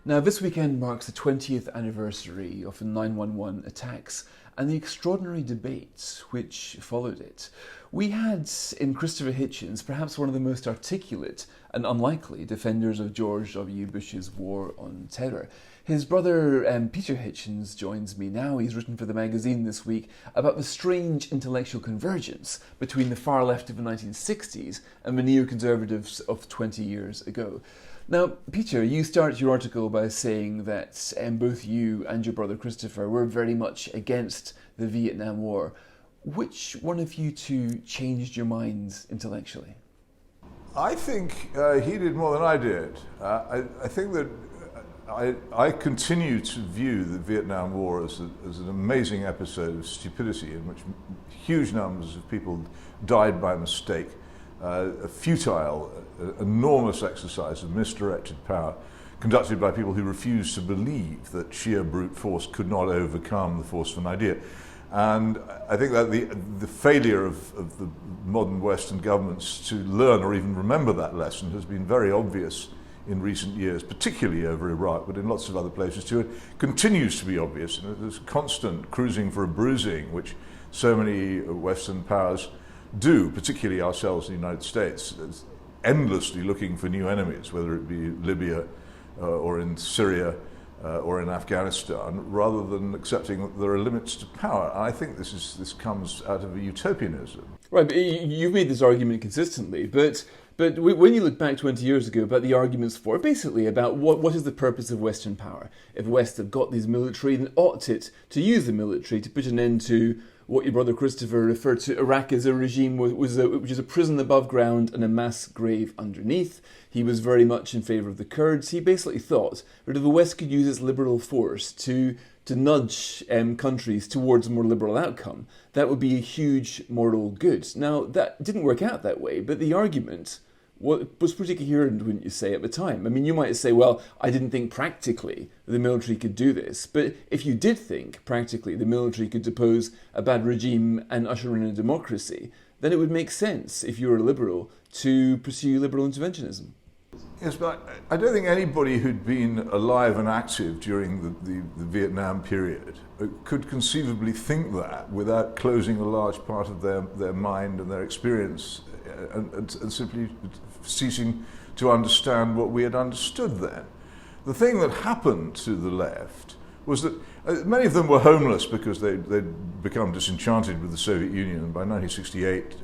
Now, this weekend marks the 20th anniversary of the 9/11 attacks and the extraordinary debate which followed it. We had in Christopher Hitchens perhaps one of the most articulate and unlikely defenders of George W. Bush's war on terror. His brother Peter Hitchens joins me now. He's written for the magazine this week about the strange intellectual convergence between the far left of the 1960s and the neoconservatives of 20 years ago. Now, Peter, you start your article by saying that both you and your brother Christopher were very much against the Vietnam War. Which one of you two changed your minds intellectually? I think he did more than I did. I think that I continue to view the Vietnam War as an amazing episode of stupidity in which huge numbers of people died by mistake. A futile, enormous exercise of misdirected power conducted by people who refused to believe that sheer brute force could not overcome the force of an idea. And I think that the failure of the modern Western governments to learn or even remember that lesson has been very obvious in recent years, particularly over Iraq, but in lots of other places too. It continues to be obvious. There's constant cruising for a bruising, which so many Western powers do, particularly ourselves in the United States, endlessly looking for new enemies, whether it be Libya or in Syria or in Afghanistan, rather than accepting that there are limits to power. I think this comes out of a utopianism. Right, but you've made this argument consistently, but when you look back 20 years ago about the arguments for, basically about what is the purpose of Western power? If the West have got these military, then ought it to use the military to put an end to what your brother Christopher referred to Iraq as a regime which is a prison above ground and a mass grave underneath. He was very much in favour of the Kurds. He basically thought that if the West could use its liberal force to nudge countries towards a more liberal outcome, that would be a huge moral good. Now, that didn't work out that way, but the argument was pretty coherent, wouldn't you say, at the time? I mean, you might say, well, I didn't think practically the military could do this. But if you did think practically the military could depose a bad regime and usher in a democracy, then it would make sense, if you were a liberal, to pursue liberal interventionism. Yes, but I don't think anybody who'd been alive and active during the Vietnam period could conceivably think that without closing a large part of their mind and their experience and simply ceasing to understand what we had understood then. The thing that happened to the left was that many of them were homeless because they'd become disenchanted with the Soviet Union, and by 1968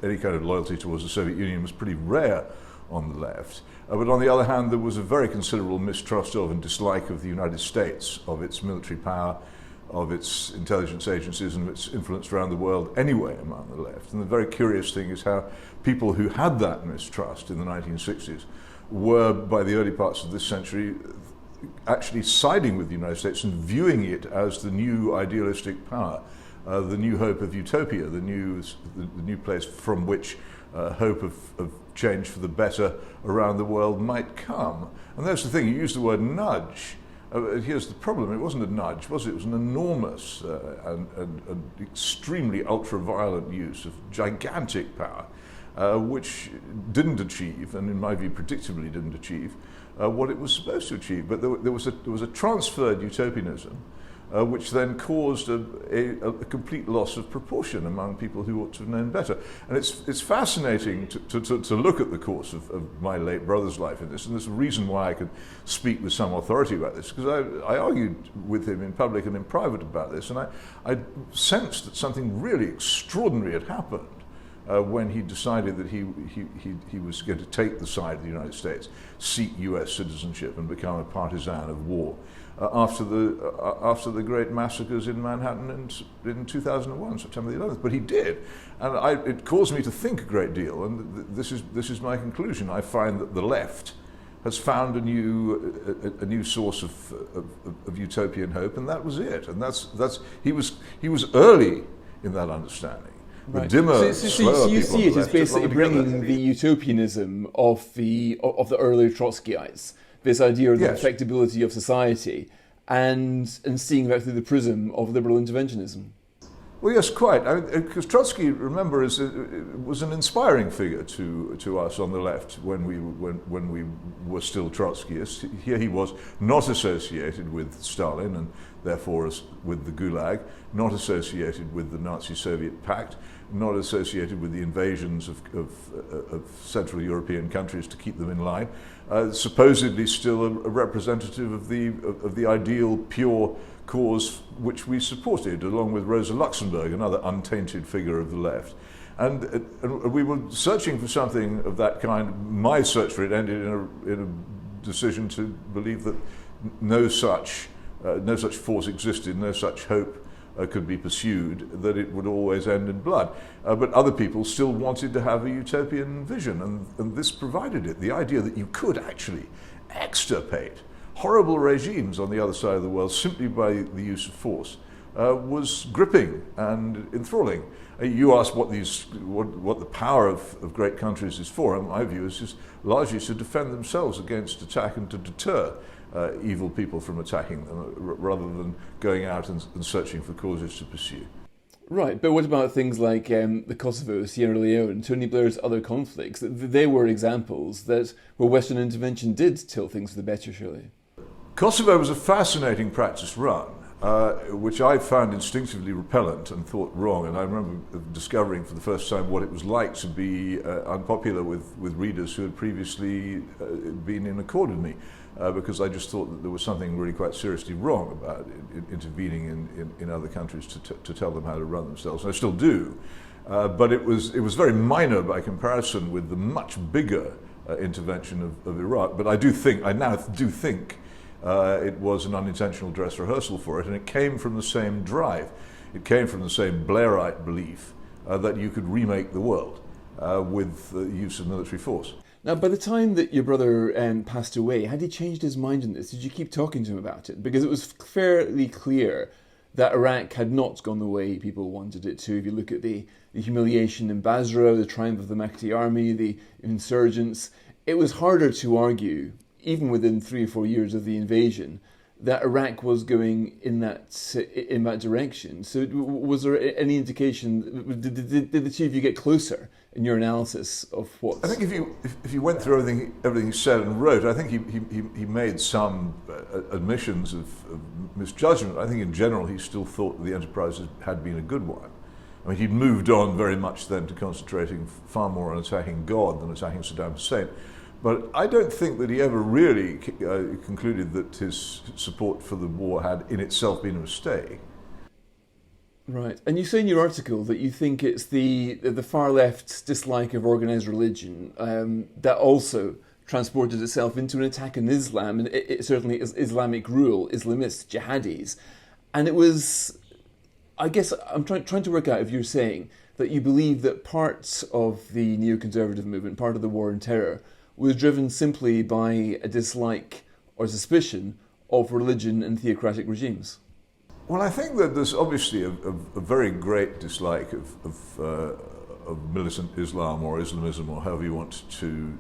any kind of loyalty towards the Soviet Union was pretty rare on the left. But on the other hand, there was a very considerable mistrust of and dislike of the United States, of its military power, of its intelligence agencies and its influence around the world anyway among the left. And the very curious thing is how people who had that mistrust in the 1960s were, by the early parts of this century, actually siding with the United States and viewing it as the new idealistic power, the new hope of utopia, the new place from which hope of change for the better around the world might come. And that's the thing, you use the word nudge. Here's the problem, it wasn't a nudge, was it? It was an enormous and extremely ultra-violent use of gigantic power, which didn't achieve, and in my view predictably didn't achieve, what it was supposed to achieve. But there was a transferred utopianism, which then caused a complete loss of proportion among people who ought to have known better. And it's fascinating to look at the course of my late brother's life in this, and there's a reason why I could speak with some authority about this, because I argued with him in public and in private about this, and I sensed that something really extraordinary had happened when he decided that he was going to take the side of the United States, seek US citizenship and become a partisan of war. After the great massacres in Manhattan in 2001, September the 11th, but he did, and it caused me to think a great deal. And this is my conclusion. I find that the left has found a new source of utopian hope, and that was it. And he was early in that understanding. The right. dimmer, so you see it as basically bringing the utopianism of the earlier Trotskyites. This idea of the perfectibility of society, and seeing that through the prism of liberal interventionism. Well, yes, quite. Because Trotsky, remember, was an inspiring figure to us on the left when we were still Trotskyists. Here he was, not associated with Stalin and therefore with the Gulag, not associated with the Nazi-Soviet pact, not associated with the invasions of Central European countries to keep them in line. Supposedly still a representative of the ideal, pure cause which we supported, along with Rosa Luxemburg, another untainted figure of the left. And we were searching for something of that kind. My search for it ended in a decision to believe that no such force existed, no such hope could be pursued, that it would always end in blood. But other people still wanted to have a utopian vision, and this provided it. The idea that you could actually extirpate horrible regimes on the other side of the world simply by the use of force was gripping and enthralling. You asked what the power of great countries is for, and my view is just largely to defend themselves against attack and to deter evil people from attacking them, rather than going out and searching for causes to pursue. Right, but what about things like the Kosovo, Sierra Leone, Tony Blair's other conflicts? They were examples that where Western intervention did tilt things for the better, surely. Kosovo was a fascinating practice run, which I found instinctively repellent and thought wrong. And I remember discovering for the first time what it was like to be unpopular with readers who had previously been in accord with me, because I just thought that there was something really quite seriously wrong about intervening in other countries to tell them how to run themselves. And I still do. But it was very minor by comparison with the much bigger intervention of Iraq. But I now do think it was an unintentional dress rehearsal for it, and it came from the same drive. It came from the same Blairite belief that you could remake the world with the use of military force. Now, by the time that your brother passed away, had he changed his mind on this? Did you keep talking to him about it? Because it was fairly clear that Iraq had not gone the way people wanted it to. If you look at the humiliation in Basra, the triumph of the Mahdi army, the insurgents, it was harder to argue, even within 3 or 4 years of the invasion, that Iraq was going in that direction. So was there any indication, did the two of you get closer in your analysis of what? I think if you went through everything he said and wrote, I think he made some admissions of misjudgment. I think in general he still thought the enterprise had been a good one. I mean, he'd moved on very much then to concentrating far more on attacking God than attacking Saddam Hussein. But I don't think that he ever really concluded that his support for the war had in itself been a mistake. Right. And you say in your article that you think it's the far left's dislike of organised religion that also transported itself into an attack on Islam, and it certainly is Islamic rule, Islamists, jihadis. And it was, I guess, I'm trying to work out if you're saying that you believe that parts of the neoconservative movement, part of the war on terror, was driven simply by a dislike or suspicion of religion and theocratic regimes. Well, I think that there's obviously a very great dislike of militant Islam or Islamism, or however you want to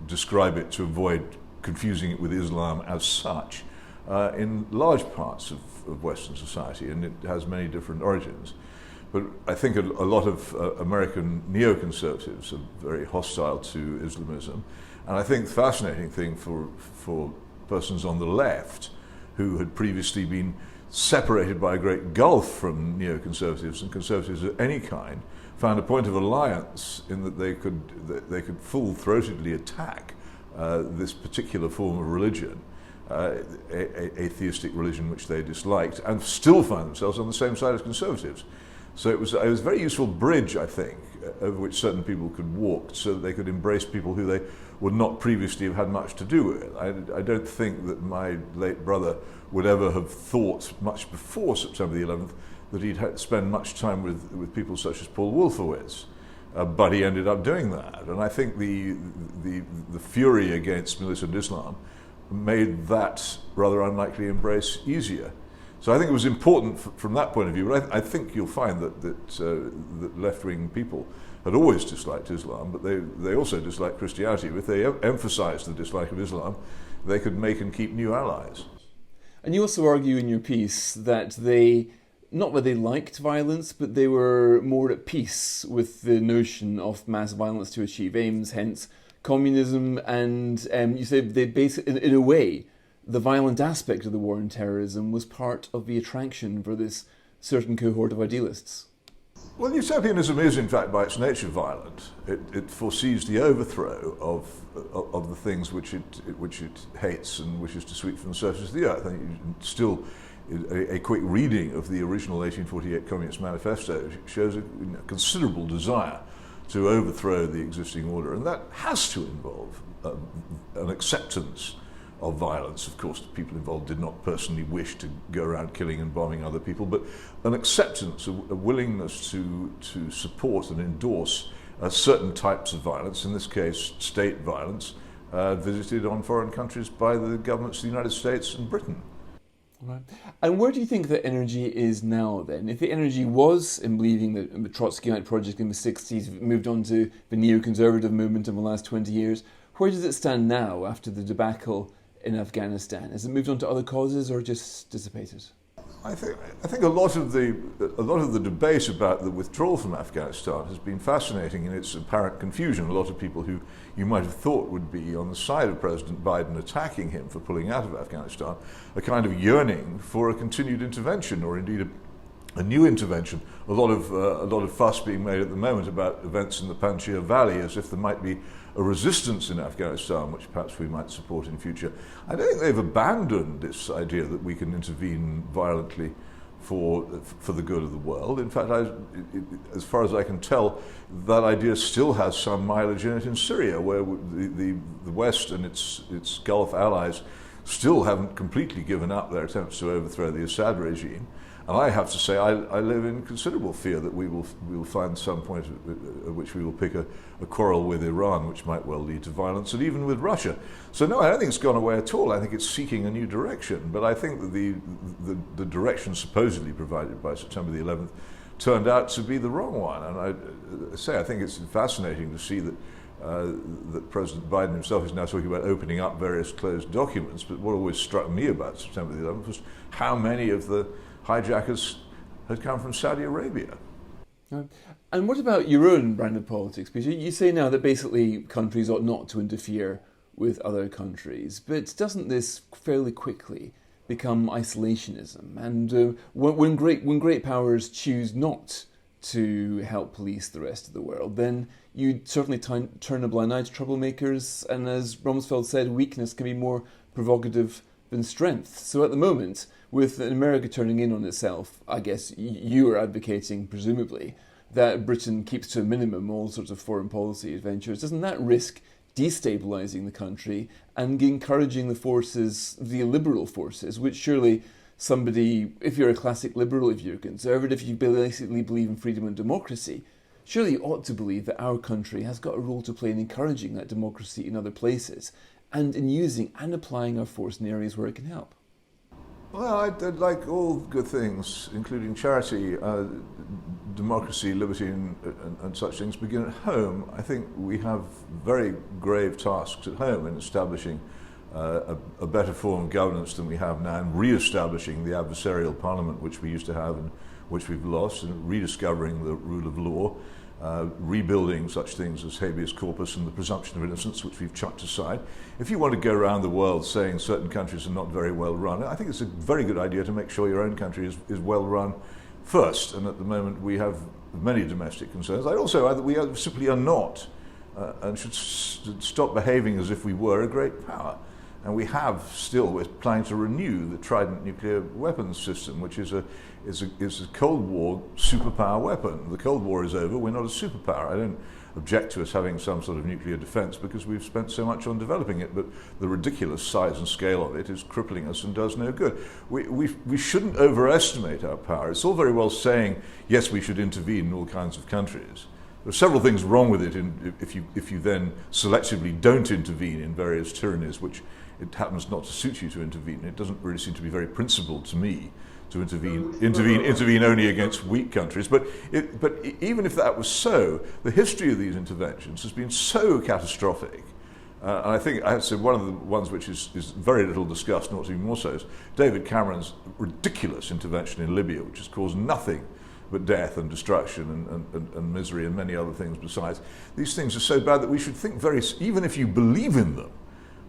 describe it, to avoid confusing it with Islam as such, in large parts of Western society, and it has many different origins. But I think a lot of American neoconservatives are very hostile to Islamism. And I think the fascinating thing for persons on the left who had previously been separated by a great gulf from neoconservatives and conservatives of any kind, found a point of alliance in that they could full-throatedly attack this particular form of religion, atheistic religion which they disliked, and still find themselves on the same side as conservatives. So it was a very useful bridge, I think, over which certain people could walk so that they could embrace people who they would not previously have had much to do with. I don't think that my late brother would ever have thought much before September the 11th that he'd spend much time with people such as Paul Wolfowitz. But he ended up doing that. And I think the fury against militant Islam made that rather unlikely embrace easier. So I think it was important from that point of view, but I think you'll find that left-wing people had always disliked Islam, but they also disliked Christianity. If they emphasized the dislike of Islam, they could make and keep new allies. And you also argue in your piece that they not that they liked violence, but they were more at peace with the notion of mass violence to achieve aims, hence communism. And you say they basically, in a way, the violent aspect of the war on terrorism was part of the attraction for this certain cohort of idealists. Well, utopianism is, in fact, by its nature, violent. It foresees the overthrow of the things which it hates and wishes to sweep from the surface of the earth. And still, a quick reading of the original 1848 Communist Manifesto shows a considerable desire to overthrow the existing order, and that has to involve an acceptance of violence. Of course, the people involved did not personally wish to go around killing and bombing other people, but an acceptance, a willingness to support and endorse certain types of violence, in this case state violence, visited on foreign countries by the governments of the United States and Britain. Right. And where do you think that energy is now then? If the energy was in believing that the Trotskyite project in the 60s moved on to the neoconservative movement in the last 20 years, where does it stand now after the debacle in Afghanistan? Has it moved on to other causes or just dissipated? I think a lot of the debate about the withdrawal from Afghanistan has been fascinating in its apparent confusion. A lot of people who you might have thought would be on the side of President Biden attacking him for pulling out of Afghanistan, a kind of yearning for a continued intervention, or indeed a new intervention. A lot of fuss being made at the moment about events in the Panjshir Valley, as if there might be a resistance in Afghanistan, which perhaps we might support in future. I don't think they've abandoned this idea that we can intervene violently for the good of the world. In fact, as far as I can tell, that idea still has some mileage in it in Syria, where the West and its Gulf allies still haven't completely given up their attempts to overthrow the Assad regime. And I have to say, I live in considerable fear that we will find some point at which we will pick a quarrel with Iran, which might well lead to violence, and even with Russia. So no, I don't think it's gone away at all. I think it's seeking a new direction. But I think that the direction supposedly provided by September the 11th turned out to be the wrong one. And I think it's fascinating to see that that President Biden himself is now talking about opening up various closed documents. But what always struck me about September the 11th was how many of the hijackers had come from Saudi Arabia. And what about your own brand of politics? Because you say now that basically countries ought not to interfere with other countries, but doesn't this fairly quickly become isolationism? And when great powers choose not to help police the rest of the world, then you certainly turn a blind eye to troublemakers, and as Rumsfeld said, weakness can be more provocative than strength. So at the moment, with America turning in on itself, I guess you are advocating, presumably, that Britain keeps to a minimum all sorts of foreign policy adventures. Doesn't that risk destabilising the country and encouraging the forces, the illiberal forces, which surely somebody, if you're a classic liberal, if you're a conservative, if you basically believe in freedom and democracy, surely you ought to believe that our country has got a role to play in encouraging that democracy in other places and in using and applying our force in areas where it can help. Well, I'd like all good things, including charity, democracy, liberty, and such things, begin at home. I think we have very grave tasks at home in establishing a better form of governance than we have now, and re-establishing the adversarial parliament which we used to have and which we've lost, and rediscovering the rule of law, rebuilding such things as habeas corpus and the presumption of innocence, which we've chucked aside. If you want to go around the world saying certain countries are not very well run, I think it's a very good idea to make sure your own country is well run first. And at the moment we have many domestic concerns. I also add that we simply are not, and should stop behaving as if we were a great power. And we have still, we're planning to renew the Trident nuclear weapons system, which is a Cold War superpower weapon. The Cold War is over, we're not a superpower. I don't object to us having some sort of nuclear defense because we've spent so much on developing it, but the ridiculous size and scale of it is crippling us and does no good. We shouldn't overestimate our power. It's all very well saying, yes, we should intervene in all kinds of countries. There are several things wrong with it if you then selectively don't intervene in various tyrannies, which it happens not to suit you to intervene. It doesn't really seem to be very principled to me to intervene only against weak countries. But even if that was so, the history of these interventions has been so catastrophic And I think I have to say one of the ones which is very little discussed, not even more so, is David Cameron's ridiculous intervention in Libya, which has caused nothing but death and destruction and misery and many other things besides. These things are so bad that we should think even if you believe in them,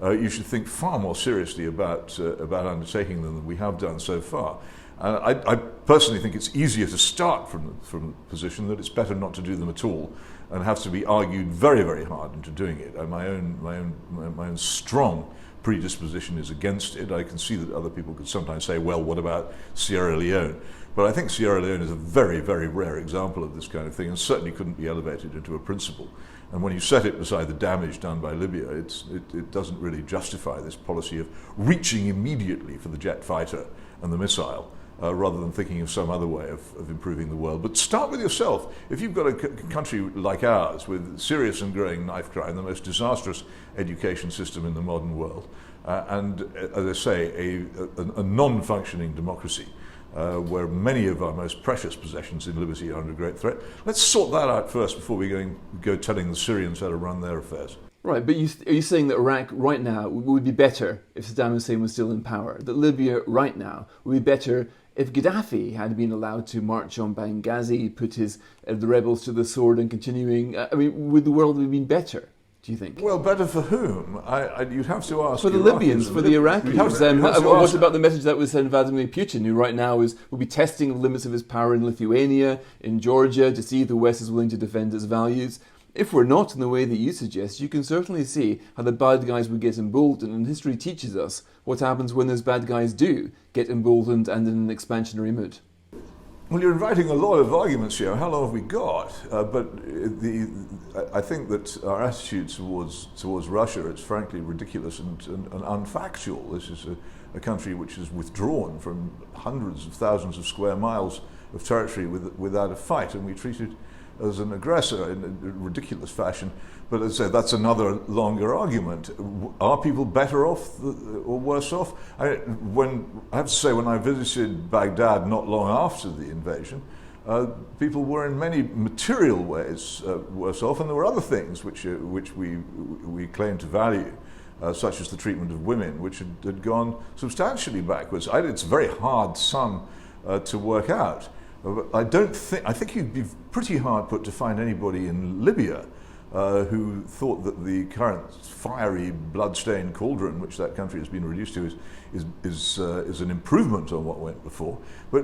you should think far more seriously about undertaking them than we have done so far. I personally think it's easier to start from the position that it's better not to do them at all, and have to be argued very, very hard into doing it. My own strong predisposition is against it. I can see that other people could sometimes say, well, what about Sierra Leone? But I think Sierra Leone is a very, very rare example of this kind of thing, and certainly couldn't be elevated into a principle. And when you set it beside the damage done by Libya, it doesn't really justify this policy of reaching immediately for the jet fighter and the missile, rather than thinking of some other way of improving the world. But start with yourself. If you've got a country like ours with serious and growing knife crime, the most disastrous education system in the modern world, and, as I say, a non-functioning democracy, where many of our most precious possessions in liberty are under great threat, let's sort that out first before we go telling the Syrians how to run their affairs. Right, but are you saying that Iraq right now would be better if Saddam Hussein was still in power? That Libya right now would be better if Gaddafi had been allowed to march on Benghazi, put the rebels to the sword and continuing? I mean, would the world have been better, do you think? Well, better for whom? You'd have to ask. For the Libyans, for the Iraqis. What about the message that was sent Vladimir Putin, who right now will be testing the limits of his power in Lithuania, in Georgia, to see if the West is willing to defend its values? If we're not in the way that you suggest, you can certainly see how the bad guys would get emboldened, and history teaches us what happens when those bad guys do get emboldened and in an expansionary mood. Well, you're inviting a lot of arguments here. How long have we got? I think that our attitude towards Russia is frankly ridiculous and unfactual. This is a country which has withdrawn from hundreds of thousands of square miles of territory without a fight, and we treat it as an aggressor in a ridiculous fashion. But as I said, that's another longer argument. Are people better off or worse off? I have to say, when I visited Baghdad not long after the invasion, people were in many material ways worse off, and there were other things which we claim to value, such as the treatment of women, which had gone substantially backwards. It's a very hard sum to work out. I think you'd be pretty hard put to find anybody in Libya who thought that the current fiery, blood-stained cauldron which that country has been reduced to is an improvement on what went before. But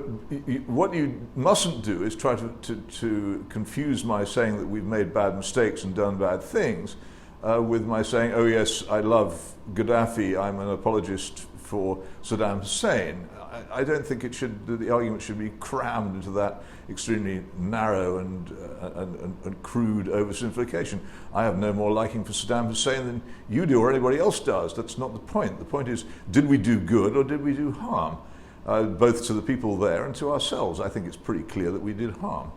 what you mustn't do is try to confuse my saying that we've made bad mistakes and done bad things with my saying, oh yes, I love Gaddafi, I'm an apologist for Saddam Hussein. I don't think the argument should be crammed into that extremely narrow and crude oversimplification. I have no more liking for Saddam Hussein than you do or anybody else does. That's not the point. The point is, did we do good or did we do harm? Both to the people there and to ourselves. I think it's pretty clear that we did harm.